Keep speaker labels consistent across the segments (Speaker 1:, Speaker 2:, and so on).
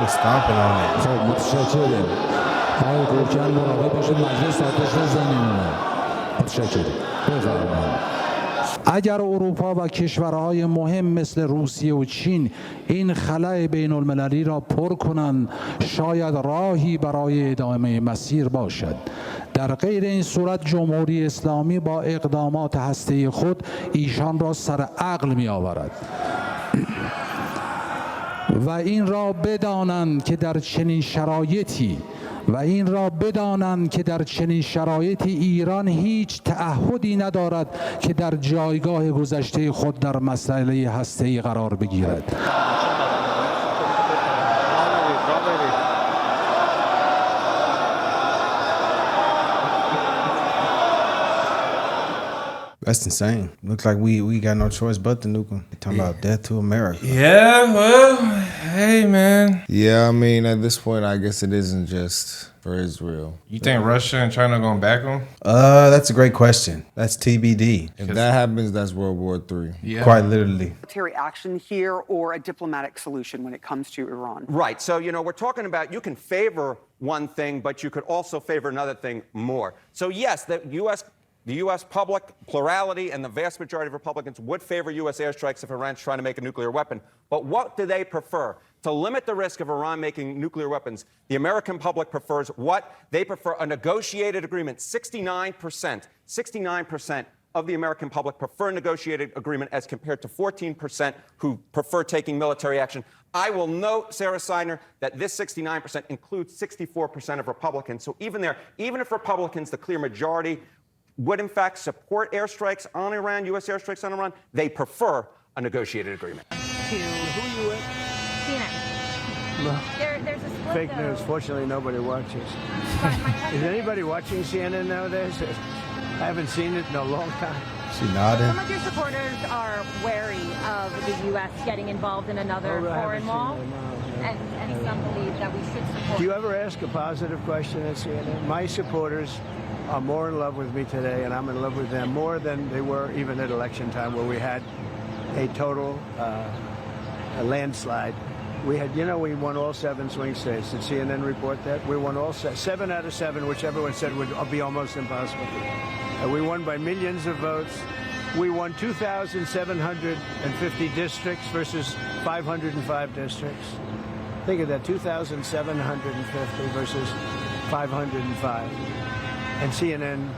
Speaker 1: stomping on it.
Speaker 2: خب متشکرم. آقای گورکن مراقب باشید مجلس آتش نزنین. متشکرم. بفرمایید. اگر اروپا و کشورهای مهم مثل روسیه و چین این خلأ بین المللی را پر کنند شاید راهی برای ادامه مسیر باشد. در غیر این صورت جمهوری اسلامی با اقدامات هسته‌ای خود ایشان را سر عقل می آورد. و این را بدانند که در چنین شرایطی ایران هیچ تعهدی ندارد که در جایگاه گذشته خود در مسئله هسته‌ای قرار بگیرد.
Speaker 1: That's insane. Looks like we got no choice but to nuke them. Talking about death to America.
Speaker 3: Yeah, well, hey, man.
Speaker 4: Yeah, I mean, at this point, I guess it isn't just for Israel.
Speaker 3: You think Russia and China gonna back them?
Speaker 1: That's a great question. That's TBD.
Speaker 4: If that happens, that's World War III.
Speaker 3: Yeah.
Speaker 1: Quite literally.
Speaker 5: Military action here or a diplomatic solution when it comes to Iran.
Speaker 6: Right. So, we're talking about you can favor one thing, but you could also favor another thing more. So, yes, the U.S. public, plurality, and the vast majority of Republicans would favor U.S. airstrikes if Iran's trying to make a nuclear weapon. But what do they prefer? To limit the risk of Iran making nuclear weapons, the American public prefers what? They prefer a negotiated agreement. 69% of the American public prefer a negotiated agreement as compared to 14% who prefer taking military action. I will note, Sarah Seidner, that this 69% includes 64% of Republicans. So even if Republicans, the clear majority, would in fact support airstrikes on Iran, U.S. airstrikes on Iran, they prefer a negotiated agreement.
Speaker 7: Who are you with? CNN.
Speaker 8: No.
Speaker 7: There's a split,
Speaker 8: Fake news. Fortunately, nobody watches. Is anybody watching CNN nowadays? I haven't seen it in a long time.
Speaker 1: She nodded.
Speaker 7: Some of your supporters are wary of the U.S. getting involved in another foreign war, and some believe that we should support.
Speaker 8: Do you ever ask a positive question at CNN? My supporters are more in love with me today, and I'm in love with them more than they were even at election time, where we had a total a landslide. We had, we won all 7 swing states. Did CNN report that? We won all 7 out of 7, which everyone said would be almost impossible. We won by millions of votes. We won 2,750 districts versus 505 districts. Think of that, 2,750 versus 505. And CNN,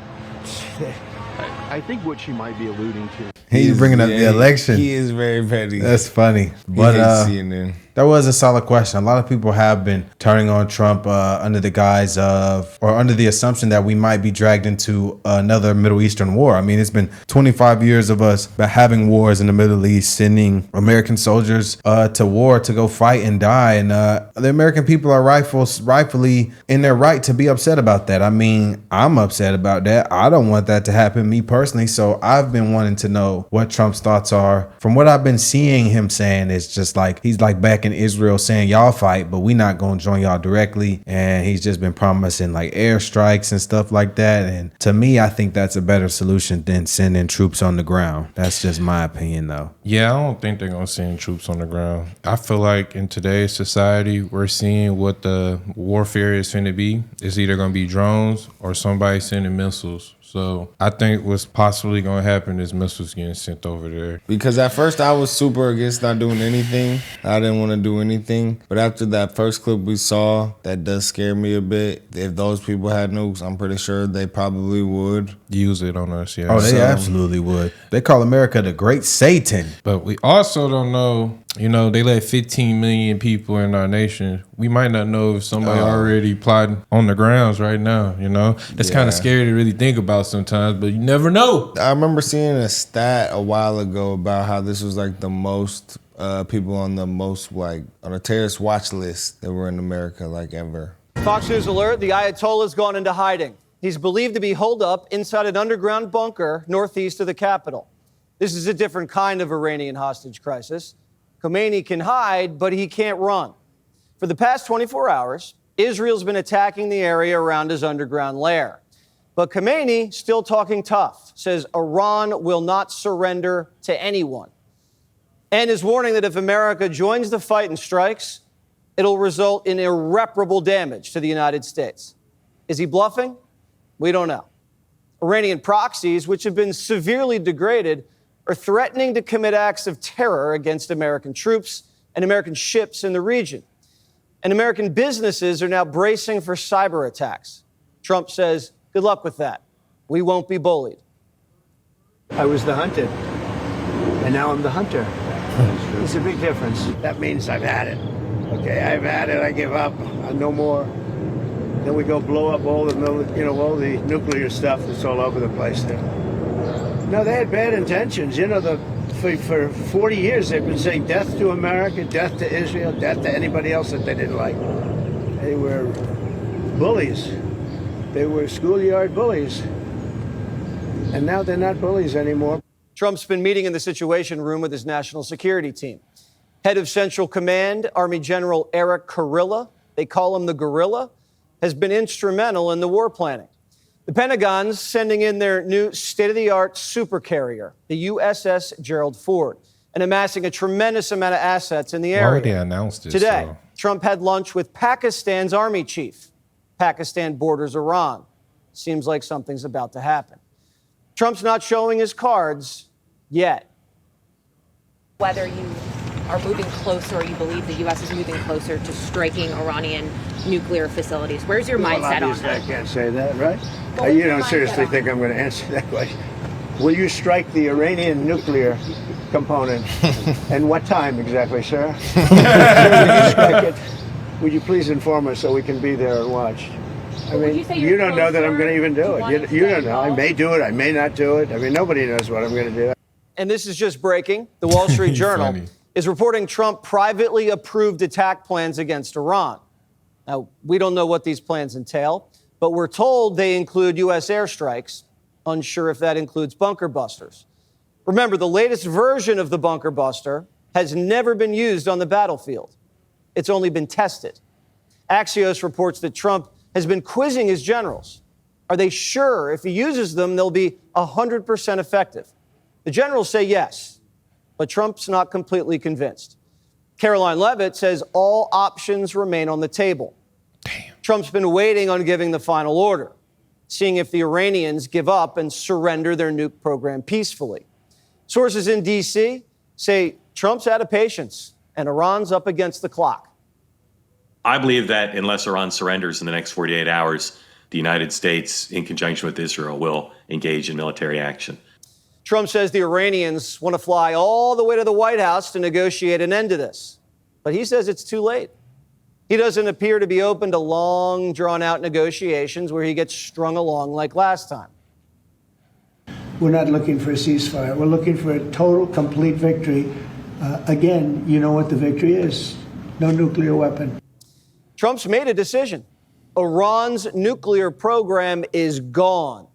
Speaker 9: I think what she might be alluding to.
Speaker 1: He's bringing up the election.
Speaker 4: He is very petty.
Speaker 1: That's funny. But
Speaker 4: CNN.
Speaker 1: That was a solid question. A lot of people have been turning on Trump under the guise of, or under the assumption that we might be dragged into another Middle Eastern war. I mean, it's been 25 years of us having wars in the Middle East, sending American soldiers to war to go fight and die. And the American people are rightfully in their right to be upset about that. I mean, I'm upset about that. I don't want that to happen, me personally. So I've been wanting to know what Trump's thoughts are. From what I've been seeing him saying, it's just like he's like back in Israel saying y'all fight, but we not gonna join y'all directly. And he's just been promising like airstrikes and stuff like that. And to me, I think that's a better solution than sending troops on the ground. That's just my opinion, though.
Speaker 3: Yeah, I don't think they're gonna send troops on the ground. I feel like in today's society, we're seeing what the warfare is going to be. It's either gonna be drones or somebody sending missiles. So I think what's possibly going to happen is missiles getting sent over there.
Speaker 4: Because at first I was super against not doing anything. I didn't want to do anything. But after that first clip we saw, that does scare me a bit. If those people had nukes, I'm pretty sure they probably would
Speaker 3: use it on us. Yeah.
Speaker 1: Oh, they absolutely would. They call America the Great Satan.
Speaker 3: But we also don't know. They let 15 million people in our nation. We might not know if somebody already plotting on the grounds right now, That's kind of scary to really think about sometimes, but you never know.
Speaker 4: I remember seeing a stat a while ago about how this was like the most people on a terrorist watch list that were in America ever.
Speaker 10: Fox News alert, the Ayatollah has gone into hiding. He's believed to be holed up inside an underground bunker northeast of the capital. This is a different kind of Iranian hostage crisis. Khomeini can hide, but he can't run. For the past 24 hours, Israel's been attacking the area around his underground lair. But Khomeini, still talking tough, says Iran will not surrender to anyone. And is warning that if America joins the fight and strikes, It'll result in irreparable damage to the United States. Is he bluffing? We don't know. Iranian proxies, which have been severely degraded, are threatening to commit acts of terror against American troops and American ships in the region. And American businesses are now bracing for cyber attacks. Trump says, good luck with that. We won't be bullied.
Speaker 8: I was the hunted, and now I'm the hunter. It's a big difference. That means I've had it. Okay, I've had it. I give up. No more. Then we go blow up all the, all the nuclear stuff that's all over the place there. No, they had bad intentions. For 40 years they've been saying death to America, death to Israel, death to anybody else that they didn't like. They were bullies. They were schoolyard bullies. And now they're not bullies anymore.
Speaker 10: Trump's been meeting in the Situation Room with his national security team. Head of Central Command, Army General Eric Kurilla, they call him the Gorilla, has been instrumental in the war planning. The Pentagon's sending in their new state-of-the-art supercarrier, the USS Gerald Ford, and amassing a tremendous amount of assets in the area.
Speaker 3: Why would they announce this?
Speaker 10: Today,
Speaker 3: though?
Speaker 10: Trump had lunch with Pakistan's army chief. Pakistan borders Iran. Seems like something's about to happen. Trump's not showing his cards yet.
Speaker 7: Whether you are moving closer or you believe the U.S. is moving closer to striking Iranian nuclear facilities. Where's your mindset on that?
Speaker 8: I can't say that, right?
Speaker 7: What was
Speaker 8: You
Speaker 7: your
Speaker 8: don't
Speaker 7: mindset
Speaker 8: seriously
Speaker 7: on
Speaker 8: think I'm going to answer that question. Will you strike the Iranian nuclear component? And what time exactly, sir? Will you strike it? Would you please inform us so we can be there and watch? I mean, you don't know that I'm going to even do it. You don't know. I may do it. I may not do it. I mean, nobody knows what I'm going to do.
Speaker 10: And this is just breaking. The Wall Street Journal
Speaker 3: Funny.
Speaker 10: is reporting Trump privately approved attack plans against Iran. Now, we don't know what these plans entail, but we're told they include U.S. airstrikes. Unsure if that includes bunker busters. Remember, the latest version of the bunker buster has never been used on the battlefield. It's only been tested. Axios reports that Trump has been quizzing his generals. Are they sure if he uses them, they'll be 100% effective? The generals say yes, but Trump's not completely convinced. Caroline Leavitt says all options remain on the table.
Speaker 3: Damn.
Speaker 10: Trump's been waiting on giving the final order, seeing if the Iranians give up and surrender their nuke program peacefully. Sources in D.C. say Trump's out of patience and Iran's up against the clock.
Speaker 11: I believe that unless Iran surrenders in the next 48 hours, the United States, in conjunction with Israel, will engage in military action.
Speaker 10: Trump says the Iranians want to fly all the way to the White House to negotiate an end to this. But he says it's too late. He doesn't appear to be open to long, drawn-out negotiations where he gets strung along like last time.
Speaker 8: We're not looking for a ceasefire. We're looking for a total, complete victory. Again, you know what the victory is. No nuclear weapon.
Speaker 10: Trump's made a decision. Iran's nuclear program is gone.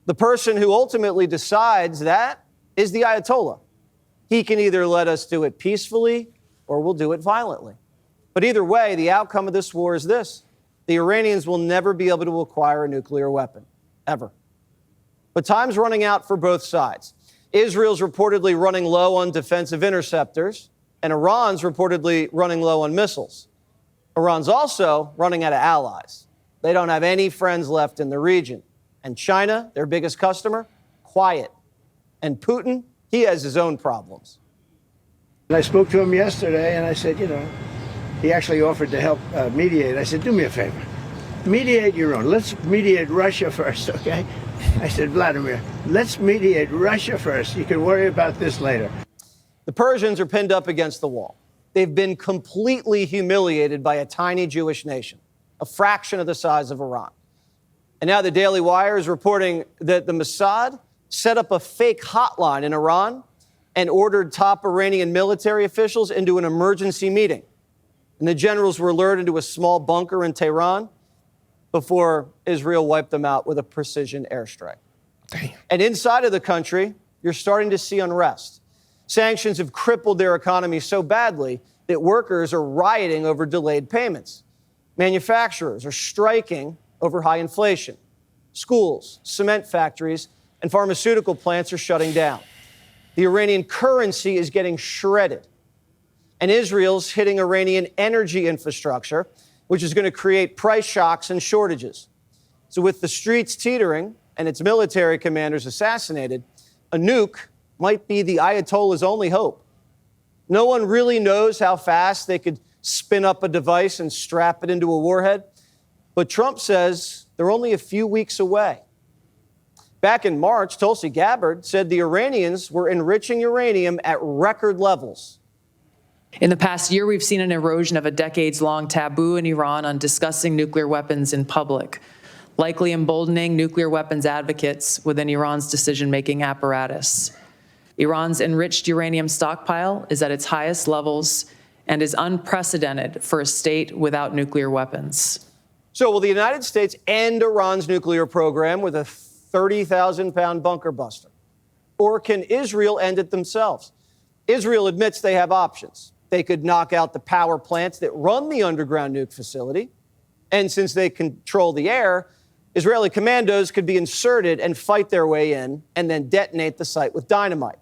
Speaker 10: The person who ultimately decides that is the Ayatollah. He can either let us do it peacefully or we'll do it violently. But either way, the outcome of this war is this. The Iranians will never be able to acquire a nuclear weapon, ever. But time's running out for both sides. Israel's reportedly running low on defensive interceptors, and Iran's reportedly running low on missiles. Iran's also running out of allies. They don't have any friends left in the region. And China, their biggest customer, quiet. And Putin, he has his own problems.
Speaker 8: I spoke to him yesterday, and I said, he actually offered to help mediate. I said, do me a favor. Mediate your own. Let's mediate Russia first, okay? I said, Vladimir, let's mediate Russia first. You can worry about this later.
Speaker 10: The Persians are pinned up against the wall. They've been completely humiliated by a tiny Jewish nation, a fraction of the size of Iran. And now the Daily Wire is reporting that the Mossad set up a fake hotline in Iran and ordered top Iranian military officials into an emergency meeting. And the generals were lured into a small bunker in Tehran before Israel wiped them out with a precision airstrike.
Speaker 3: Damn.
Speaker 10: And inside of the country, you're starting to see unrest. Sanctions have crippled their economy so badly that workers are rioting over delayed payments. Manufacturers are striking over high inflation. Schools, cement factories, and pharmaceutical plants are shutting down. The Iranian currency is getting shredded. and Israel's hitting Iranian energy infrastructure, which is going to create price shocks and shortages. So with the streets teetering and its military commanders assassinated, a nuke might be the Ayatollah's only hope. No one really knows how fast they could spin up a device and strap it into a warhead, but Trump says they're only a few weeks away. Back in March, Tulsi Gabbard said the Iranians were enriching uranium at record levels.
Speaker 12: In the past year, we've seen an erosion of a decades-long taboo in Iran on discussing nuclear weapons in public, likely emboldening nuclear weapons advocates within Iran's decision-making apparatus. Iran's enriched uranium stockpile is at its highest levels and is unprecedented for a state without nuclear weapons.
Speaker 10: So will the United States end Iran's nuclear program with a 30,000-pound bunker buster? Or can Israel end it themselves? Israel admits they have options. They could knock out the power plants that run the underground nuke facility. And since they control the air, Israeli commandos could be inserted and fight their way in and then detonate the site with dynamite.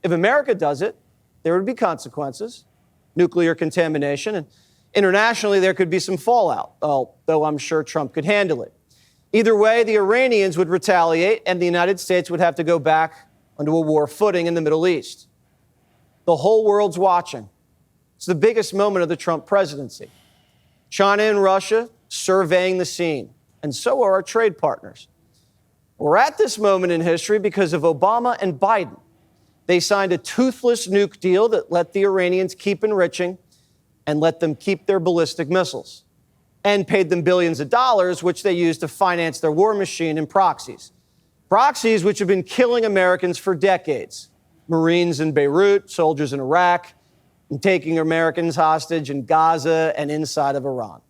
Speaker 10: If America does it, there would be consequences, nuclear contamination, and internationally there could be some fallout, though I'm sure Trump could handle it. Either way, the Iranians would retaliate and the United States would have to go back onto a war footing in the Middle East. The whole world's watching. It's the biggest moment of the Trump presidency. China and Russia surveying the scene, and so are our trade partners. We're at this moment in history because of Obama and Biden. They signed a toothless nuke deal that let the Iranians keep enriching and let them keep their ballistic missiles, and paid them billions of dollars, which they used to finance their war machine and proxies. Proxies which have been killing Americans for decades. Marines in Beirut, soldiers in Iraq, and taking Americans hostage in Gaza and inside of Iran.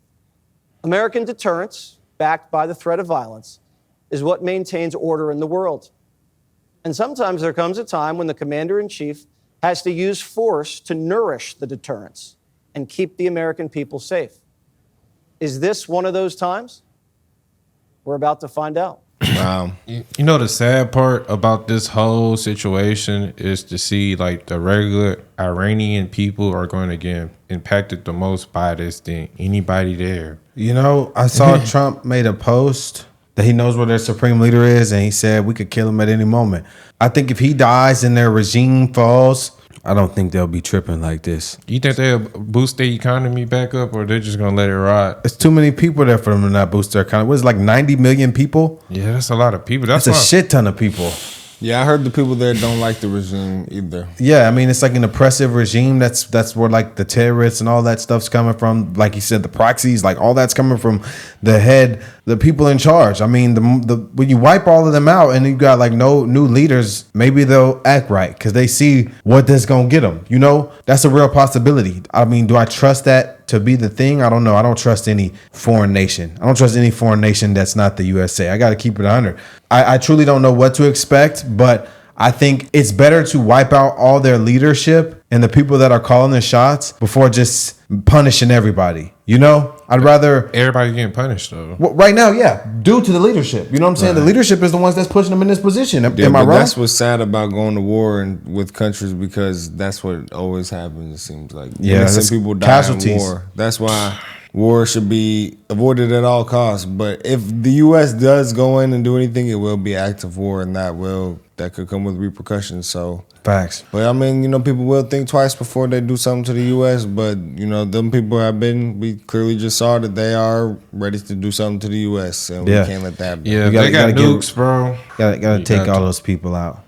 Speaker 10: American deterrence, backed by the threat of violence, is what maintains order in the world. And sometimes there comes a time when the commander-in-chief has to use force to nourish the deterrence and keep the American people safe. Is this one of those times? We're about to find out.
Speaker 4: Wow.
Speaker 3: You know, the sad part about this whole situation is to see like the regular Iranian people are going to get impacted the most by this than anybody there.
Speaker 1: You know, I saw Trump made a post that he knows where their supreme leader is, and he said we could kill him at any moment. I think if he dies and their regime falls, I don't think they'll be tripping like this.
Speaker 3: You think they'll boost the economy back up, or they're just gonna let it ride?
Speaker 1: It's too many people there for them to not boost their economy. What is it, like 90 million people?
Speaker 3: Yeah, that's a lot of people.
Speaker 1: That's a shit ton of people.
Speaker 4: Yeah, I heard the people there don't like the regime either.
Speaker 1: Yeah, I mean, it's like an oppressive regime. That's where like the terrorists and all that stuff's coming from. Like you said, the proxies, like all that's coming from the head, the people in charge. I mean, the when you wipe all of them out and you got like no new leaders, maybe they'll act right because they see what that's gonna get them. You know, that's a real possibility. I mean, do I trust that to be the thing? I don't know. I don't trust any foreign nation. I don't trust any foreign nation that's not the USA. I got to keep it 100. I truly don't know what to expect, but I think it's better to wipe out all their leadership and the people that are calling the shots before just punishing everybody. You know, I'd rather
Speaker 3: everybody getting punished though.
Speaker 1: Well, right now, yeah, due to the leadership. You know what I'm saying? Right. The leadership is the ones that's pushing them in this position. Am I wrong?
Speaker 4: That's what's sad about going to war and with countries, because that's what always happens. It seems like innocent people die in war. That's why war should be avoided at all costs. But if the U.S. does go in and do anything, it will be active war, and that could come with repercussions. So
Speaker 1: facts.
Speaker 4: But I mean, you know, people will think twice before they do something to the U.S. But you know, them people we clearly just saw that they are ready to do something to the U.S. and we can't let that happen.
Speaker 3: Yeah, they got nukes, bro.
Speaker 1: Gotta take all those people out.